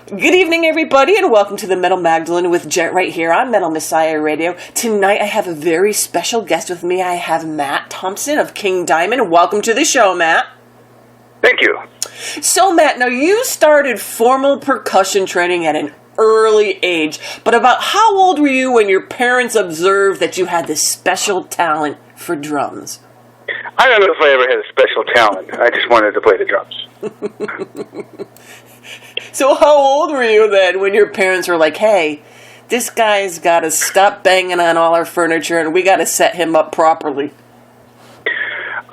Good evening, everybody, and welcome to the Metal Magdalene with Jet right here on Metal Messiah Radio. Tonight, I have a very special guest with me. I have Matt Thompson of King Diamond. Welcome to the show, Matt. Thank you. So, Matt, now you started formal percussion training at an early age, but about how old were you when your parents observed that you had this special talent for drums? I don't know if I ever had a special talent. I just wanted to play the drums. So how old were you then when your parents were like, hey, this guy's got to stop banging on all our furniture and we got to set him up properly?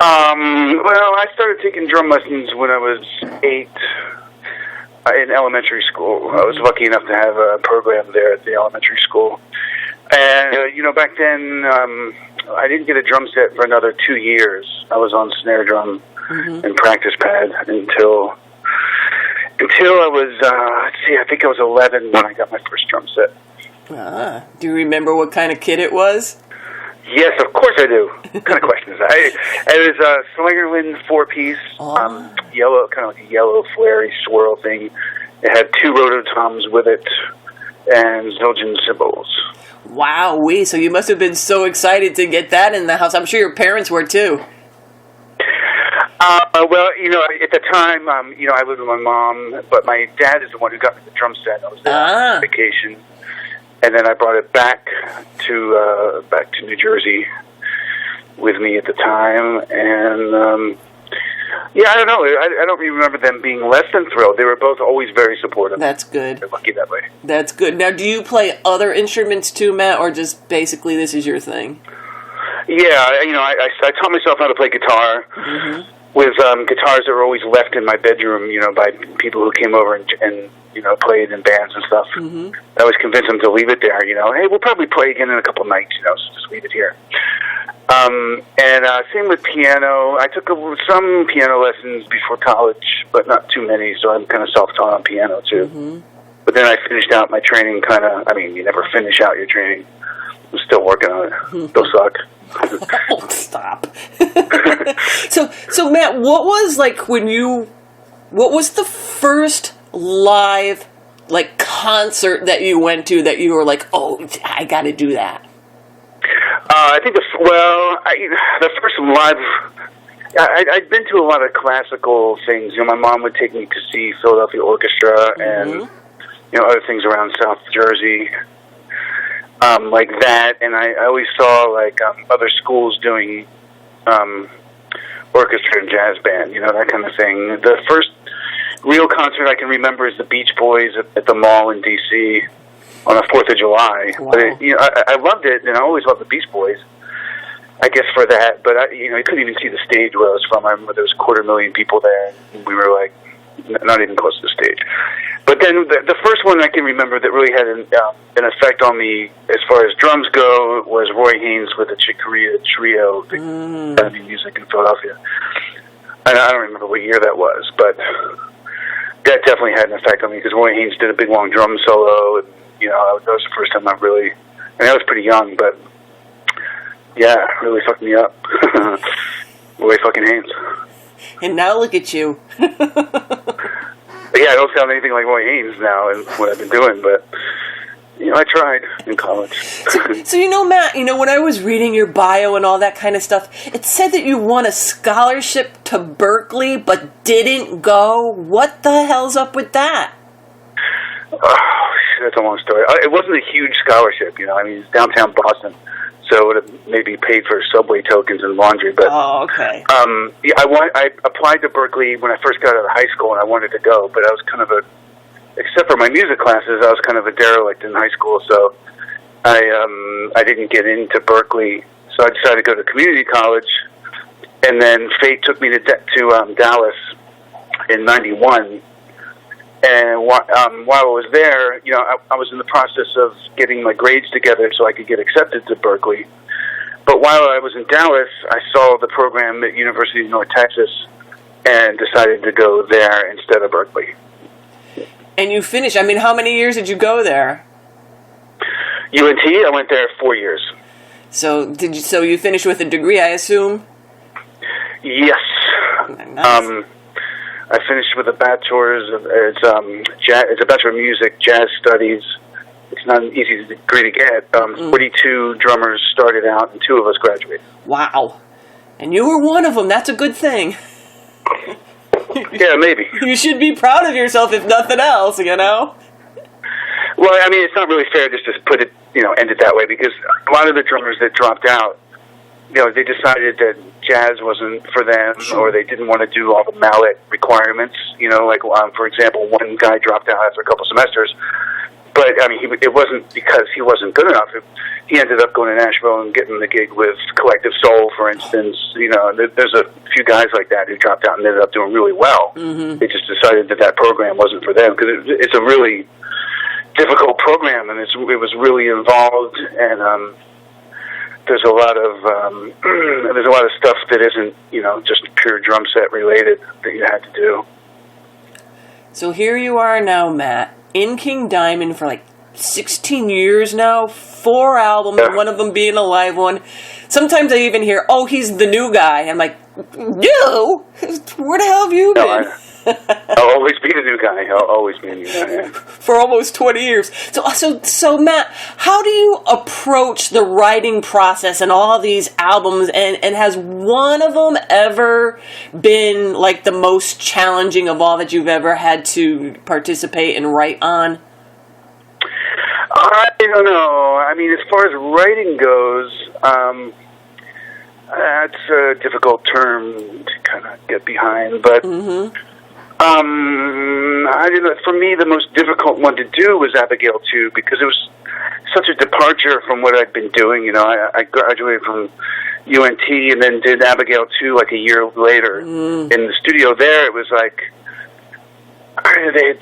Well, I started taking drum lessons when I was 8 in elementary school. I was lucky enough to have a program there at the elementary school. And, back then, I didn't get a drum set for another 2 years. I was on snare drum and practice pad until I was, I think I was 11 when I got my first drum set. Do you remember what kind of kit it was? Yes, of course I do. What kind of question is that? It was a Slingerland 4-piece, yellow, kind of like a yellow flary swirl thing. It had 2 rototoms with it and Zildjian cymbals. Wow-wee, so you must have been so excited to get that in the house. I'm sure your parents were too. Well, at the time, I lived with my mom, but my dad is the one who got me the drum set. I was there on vacation, and then I brought it back to New Jersey with me at the time, and I don't know. I don't remember them being less than thrilled. They were both always very supportive. That's good. They're lucky that way. That's good. Now, do you play other instruments too, Matt, or just basically this is your thing? Yeah, I taught myself how to play guitar. With guitars that were always left in my bedroom, by people who came over and played in bands and stuff. I always convinced them to leave it there, hey, we'll probably play again in a couple of nights, so just leave it here. And same with piano. I took some piano lessons before college, but not too many, so I'm kind of self-taught on piano, too. But then I finished out my training you never finish out your training. I'm still working on it. Still suck. Oh, stop. So Matt, what was the first live concert that you went to that you were like, oh, I got to do that? I think the first live, I'd been to a lot of classical things. My mom would take me to see Philadelphia Orchestra and other things around South Jersey. Like that, and I always saw other schools doing orchestra and jazz band, that kind of thing. The first real concert I can remember is the Beach Boys at the mall in D.C. on the 4th of July. Wow. But I loved it, and I always loved the Beach Boys, I guess, for that. But I couldn't even see the stage where I was from. I remember there was 250,000 people there, and we were not even close to the stage. But then the first one I can remember that really had an effect on me as far as drums go was Roy Haynes with the Chick Corea Trio, the music in Philadelphia. And I don't remember what year that was, but that definitely had an effect on me because Roy Haynes did a big long drum solo, and that was the first time I was pretty young, but yeah, it really fucked me up. Roy fucking Haynes. And now look at you. Yeah, I don't sound anything like Roy Haynes now in what I've been doing, but, I tried in college. So Matt, when I was reading your bio and all that kind of stuff, it said that you won a scholarship to Berkeley but didn't go. What the hell's up with that? Oh, that's a long story. It wasn't a huge scholarship, it's downtown Boston. So it would have maybe paid for subway tokens and laundry. But okay. I applied to Berkeley when I first got out of high school, and I wanted to go, but I was kind of except for my music classes, I was kind of a derelict in high school, so I didn't get into Berkeley. So I decided to go to community college, and then fate took me to Dallas in '91. And while I was there, I was in the process of getting my grades together so I could get accepted to Berkeley. But while I was in Dallas, I saw the program at University of North Texas and decided to go there instead of Berkeley. And you finished. How many years did you go there? UNT, I went there 4 years. So you finished with a degree, I assume? Yes. Nice. I finished with a bachelor's. It's a bachelor of music, jazz studies. It's not an easy degree to get. 42 drummers started out, and 2 of us graduated. Wow. And you were one of them. That's a good thing. Yeah, maybe. You should be proud of yourself, if nothing else, you know? Well, I mean, it's not really fair just to put it, end it that way, because a lot of the drummers that dropped out, they decided that jazz wasn't for them, or they didn't want to do all the mallet requirements. For example, one guy dropped out after a couple semesters, but I mean, it wasn't because he wasn't good enough. He ended up going to Nashville and getting the gig with Collective Soul, for instance. There's a few guys like that who dropped out and ended up doing really well. Mm-hmm. They just decided that program wasn't for them, because it's a really difficult program, and it was really involved, and there's a lot of stuff that isn't just pure drum set related that you had to do. So here you are now, Matt, in King Diamond for like 16 years now, 4 albums, one of them being a live one. Sometimes I even hear, "Oh, he's the new guy." I'm like, "You? Where the hell have you been?" I'll always be the new guy. I'll always be the new guy. Yeah. For almost 20 years. So Matt, how do you approach the writing process and all these albums? And has one of them ever been like the most challenging of all that you've ever had to participate and write on? I don't know. I mean, as far as writing goes, that's a difficult term to kind of get behind, but. Mm-hmm. For me, the most difficult one to do was Abigail 2, because it was such a departure from what I'd been doing. I graduated from UNT and then did Abigail 2 like a year later. In the studio there, it was like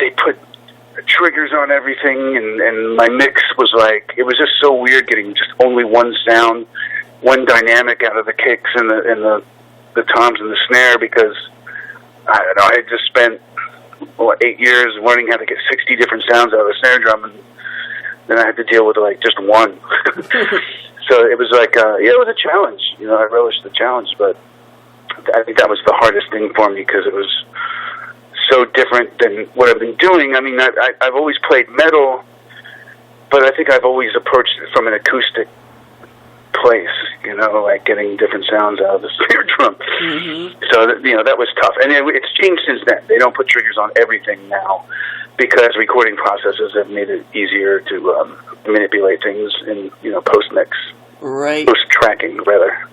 they put triggers on everything, and my mix was like, it was just so weird getting just only one sound, one dynamic out of the kicks and the toms and the snare, because I don't know, I had just spent 8 years learning how to get 60 different sounds out of a snare drum, and then I had to deal with like just one. So it was like, it was a challenge. I relished the challenge, but I think that was the hardest thing for me, because it was so different than what I've been doing. I mean, I've always played metal, but I think I've always approached it from an acoustic place, like getting different sounds out of the snare drum. Mm-hmm. So that was tough, and it's changed since then. They don't put triggers on everything now, because recording processes have made it easier to manipulate things in post mix, right? Post tracking, rather.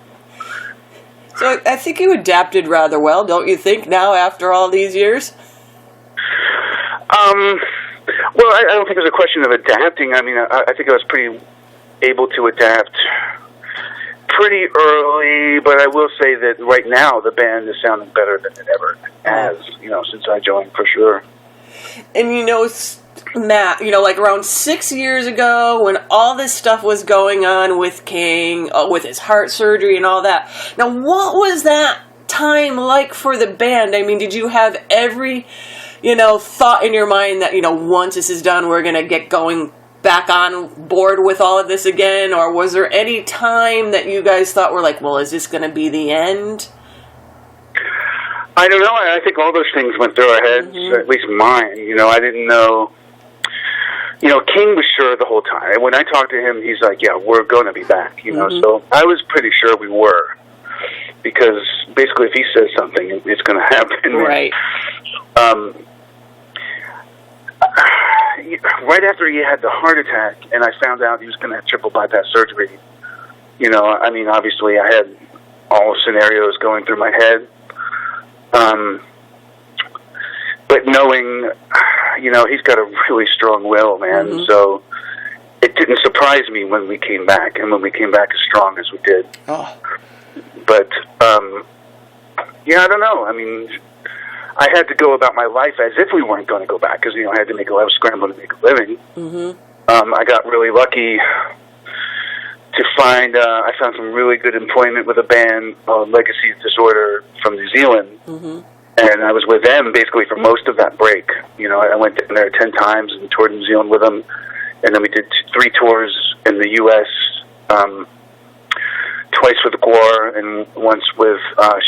So I think you adapted rather well, don't you think? Now, after all these years. Well, I don't think it was a question of adapting. I mean, I think I was pretty able to adapt pretty early, but I will say that right now the band is sounding better than it ever has, since I joined, for sure. And Matt, like around 6 years ago, when all this stuff was going on with King, with his heart surgery and all that. Now, what was that time like for the band? I mean, did you have every, thought in your mind that, once this is done, we're going to get going back on board with all of this again? Or was there any time that you guys thought were like, well, is this going to be the end? I don't know. I think all those things went through our heads, at least mine. I didn't know. King was sure the whole time. When I talked to him, he's like, yeah, we're going to be back, So I was pretty sure we were, because basically if he says something, it's going to happen. Right. Right after he had the heart attack, and I found out he was going to have triple bypass surgery, I mean, obviously I had all scenarios going through my head. But knowing, he's got a really strong will, man. Mm-hmm. So it didn't surprise me when we came back, and when we came back as strong as we did. Oh. But, I don't know. I mean, I had to go about my life as if we weren't going to go back, because, I had to I was scrambling to make a living. Mm-hmm. I got really lucky to I found some really good employment with a band called Legacy of Disorder from New Zealand. Mm-hmm. And I was with them basically for most of that break. I went in there 10 times and toured New Zealand with them. And then we did 3 tours in the U.S., twice with Gore and once with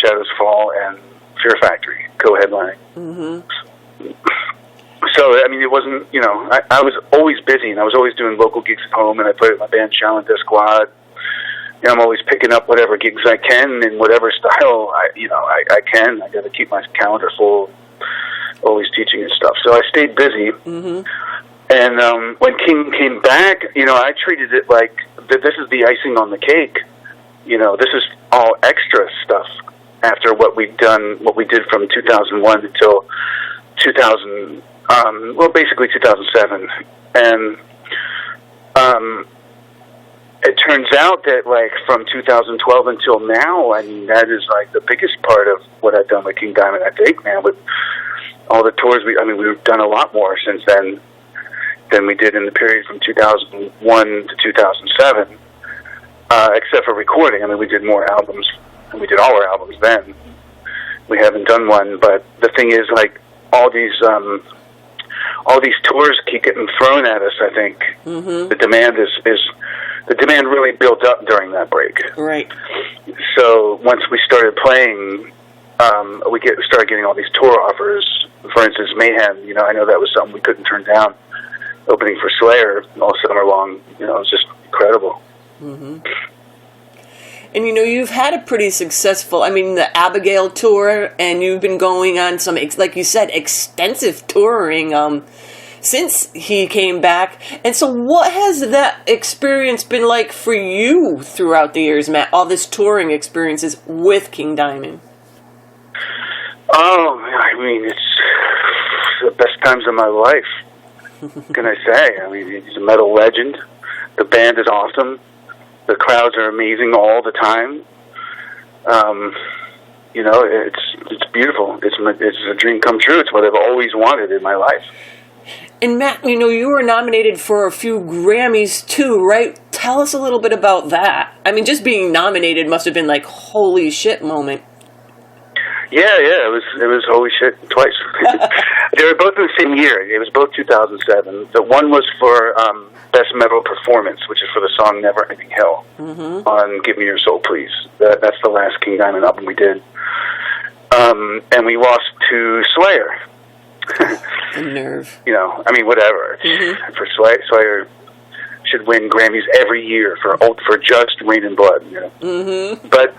Shadows Fall and Fear Factory, co-headlining. So, I mean, it wasn't, I was always busy, and I was always doing local gigs at home, and I played with my band, Challenger Squad. I'm always picking up whatever gigs I can in whatever style I can. I got to keep my calendar full, always teaching and stuff. So I stayed busy. And when King came back, I treated it like this is the icing on the cake. This is all extra stuff after what we did from 2001 until 2000. Basically 2007, and it turns out that from 2012 until now, I mean, that is the biggest part of what I've done with King Diamond. I think, man, with all the tours, we've done a lot more since then than we did in the period from 2001 to 2007, except for recording. I mean, we did more albums, and we did all our albums then. We haven't done one, but the thing is, all these tours keep getting thrown at us. I think the demand the demand really built up during that break. Right. So once we started playing, started getting all these tour offers. For instance, Mayhem. I know that was something we couldn't turn down. Opening for Slayer all summer long. It was just incredible. And you've had a pretty successful, the Abigail tour, and you've been going on some, like you said, extensive touring since he came back. And so what has that experience been like for you throughout the years, Matt? All this touring experiences with King Diamond? Oh, it's the best times of my life. What can I say? He's a metal legend. The band is awesome. The crowds are amazing all the time. It's beautiful. It's a dream come true. It's what I've always wanted in my life. And Matt, you were nominated for a few Grammys too, right? Tell us a little bit about that. Just being nominated must have been holy shit moment. Yeah, it was holy shit twice. They were both in the same year. It was both 2007. The one was for Best Metal Performance, which is for the song Never Ending Hill on Give Me Your Soul, Please. That's the last King Diamond album we did. And we lost to Slayer. The nerve. Whatever. For Slayer should win Grammys every year for just Rain and Blood. But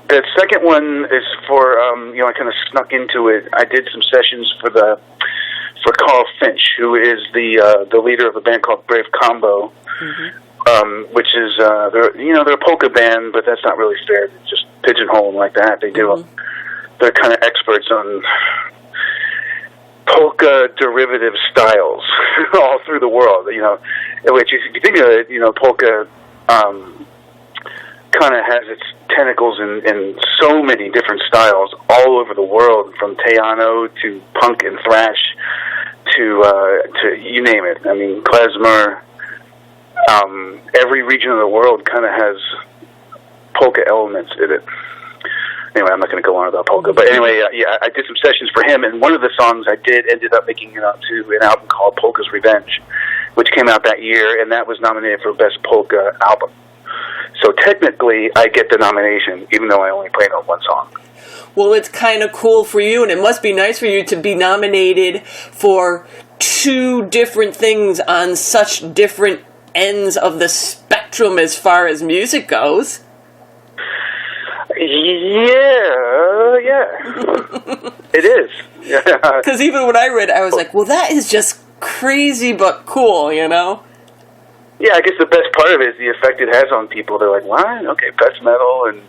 the second one is for I kind of snuck into it. I did some sessions for Carl Finch, who is the leader of a band called Brave Combo, which is they're a polka band, but that's not really fair to just pigeonhole them like that. They're kind of experts on polka derivative styles all through the world. Which if you think of it, polka kind of has its tentacles in so many different styles all over the world, from Teano to punk and thrash to you name it. Klezmer. Every region of the world kind of has polka elements in it. Anyway, I'm not going to go on about polka, but anyway, I did some sessions for him, and one of the songs I did ended up making it out to an album called Polka's Revenge, which came out that year, and that was nominated for Best Polka Album. So technically, I get the nomination, even though I only played on one song. Well, it's kind of cool for you, and it must be nice for you to be nominated for two different things on such different ends of the spectrum as far as music goes. Yeah. It is. Because even when I read it, I was like, well, that is just crazy but cool, Yeah, I guess the best part of it is the effect it has on people. They're like, what? Okay, best metal and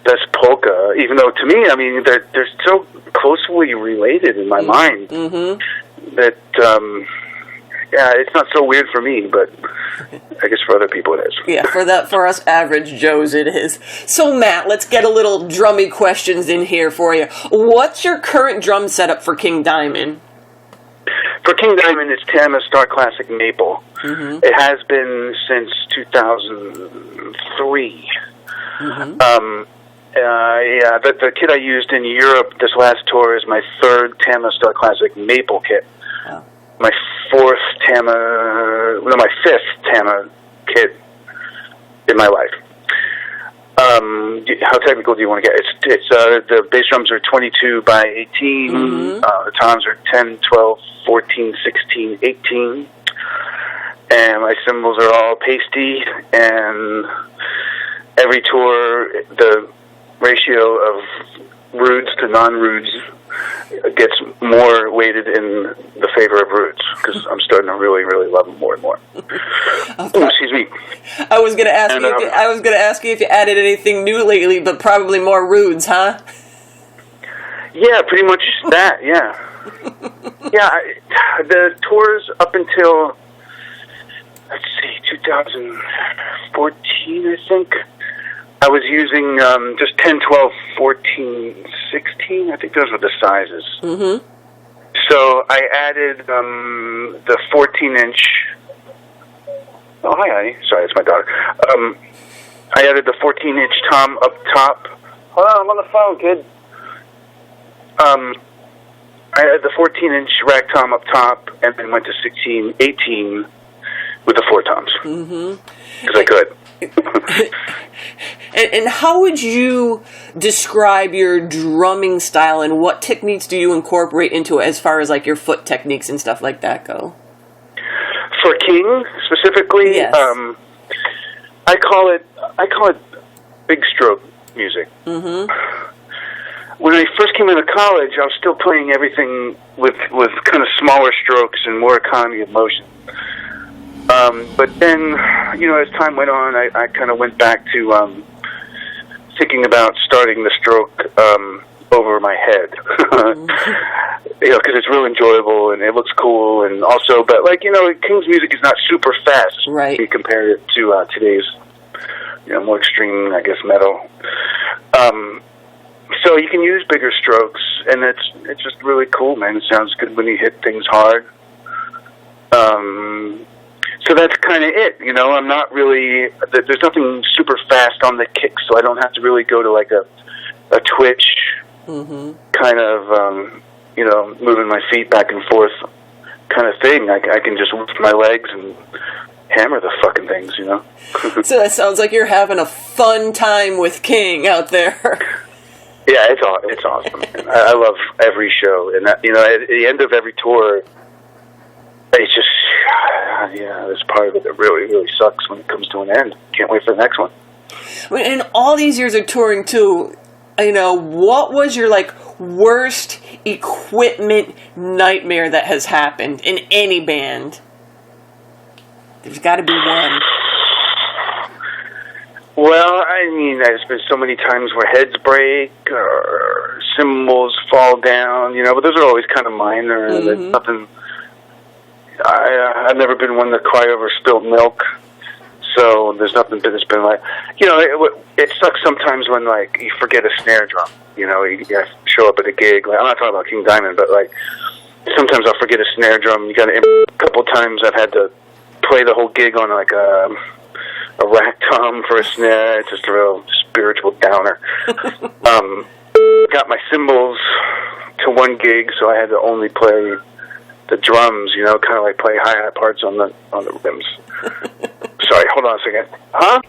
best polka. Even though, to me, they're so closely related in my mind that, it's not so weird for me, but I guess for other people it is. Yeah, for us average Joes it is. So, Matt, let's get a little drummy questions in here for you. What's your current drum setup for King Diamond? For King Diamond, it's Tama Star Classic Maple. It has been since 2003. The kit I used in Europe this last tour is my third Tama Star Classic Maple kit. Oh. My fifth Tama kit in my life. How technical do you want to get? It's the bass drums are 22 by 18. Mm-hmm. The toms are 10, 12, 14, 16, 18. And my cymbals are all pasty. And every tour, the ratio of roots to non-roots gets more weighted in the favor of roots, because I'm starting to really, really love them more and more. Okay. Ooh, excuse me. I was gonna ask you if you added anything new lately, but probably more roots, huh? Yeah, pretty much that. Yeah, yeah. The tours up until, let's see, 2014, I think. I was using just 10, 12, 14, 16. I think those were the sizes. Mm-hmm. So I added the 14-inch. Oh, hi, honey. Sorry, it's my daughter. I added the 14-inch tom up top. Hold on, I'm on the phone, kid. I had the 14-inch rack tom up top, and then went to 16, 18 with the 4 toms. Mm-hmm. Because I could. And how would you describe your drumming style, and what techniques do you incorporate into it as far as like your foot techniques and stuff like that go? For King specifically, yes. I call it big stroke music. Mm-hmm. When I first came into college, I was still playing everything with kind of smaller strokes and more economy of motion. But then, as time went on, I kind of went back to thinking about starting the stroke over my head. Because it's real enjoyable and it looks cool, and also, but King's music is not super fast. Right. If you compare it to today's, more extreme, I guess, metal. So you can use bigger strokes, and it's just really cool, man. It sounds good when you hit things hard. So that's kind of it, I'm not really, there's nothing super fast on the kick, so I don't have to really go to like a twitch mm-hmm. kind of, moving my feet back and forth kind of thing. I can just lift my legs and hammer the fucking things, So that sounds like you're having a fun time with King out there. Yeah, it's awesome. I love every show, and that, at the end of every tour, it's just, there's part of it that really, really sucks when it comes to an end. Can't wait for the next one. In all these years of touring too, what was your worst equipment nightmare that has happened in any band? There's got to be one. Well, there's been so many times where heads break or cymbals fall down, but those are always kind of minor. Mm-hmm. There's nothing. I've never been one to cry over spilled milk, so there's nothing that's been like, it sucks sometimes when you forget a snare drum. You show up at a gig. I'm not talking about King Diamond, but sometimes I'll forget a snare drum. You got to. A couple times I've had to play the whole gig on a rack tom for a snare. It's just a real spiritual downer. Got my cymbals to one gig, so I had to only play the drums, kind of play hi-hat parts on the rims. Sorry, hold on a second. Huh?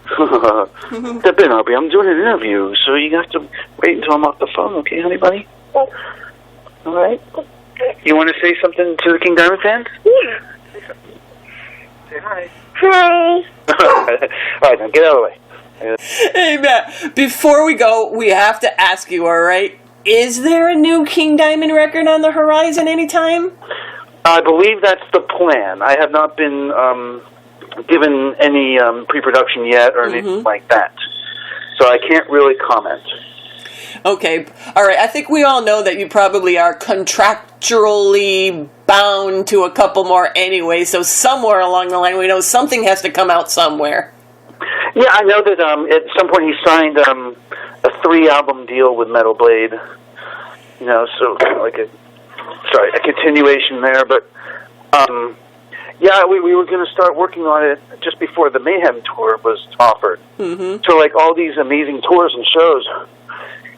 Step in, Albie. I'm doing an interview, so you have to wait until I'm off the phone, okay, honey bunny? All right. You want to say something to the King Diamond fans? Yeah. Say hi. Hi. All right, now get out of the way. Hey, Matt, before we go, we have to ask you, all right? Is there a new King Diamond record on the horizon anytime? I believe that's the plan. I have not been given any pre-production yet or anything like that, so I can't really comment. Okay, all right. I think we all know that you probably are contractually bound to a couple more anyway, so somewhere along the line we know something has to come out somewhere. Yeah, I know that at some point he signed a 3-album deal with Metal Blade, so kind of a continuation there, but we were going to start working on it just before the Mayhem tour was offered. Mm-hmm. So all these amazing tours and shows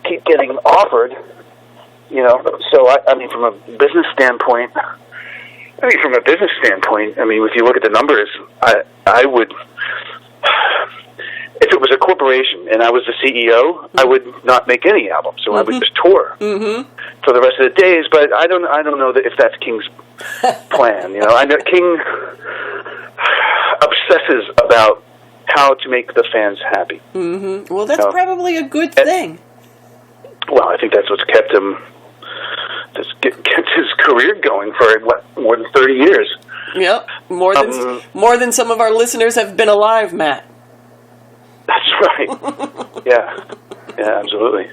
keep getting offered, so from a business standpoint, if you look at the numbers, I would, if it was a corporation and I was the CEO, I would not make any album. So I would just tour for the rest of the days. But I don't know that if that's King's plan. You know, I know King obsesses about how to make the fans happy. Well, that's probably a good thing. Well, I think that's what's kept him, kept his career going for more than 30 years. Yep, more than some of our listeners have been alive, Matt. That's right. Yeah, absolutely.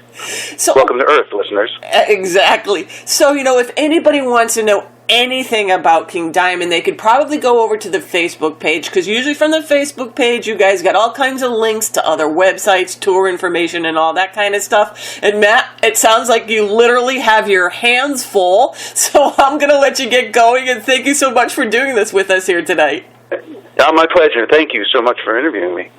So, welcome to Earth, listeners. Exactly. So, you know, if anybody wants to know anything about King Diamond, they could probably go over to the Facebook page, because usually from the Facebook page, you guys got all kinds of links to other websites, tour information, and all that kind of stuff. And Matt, it sounds like you literally have your hands full, so I'm going to let you get going, and thank you so much for doing this with us here tonight. My pleasure. Thank you so much for interviewing me.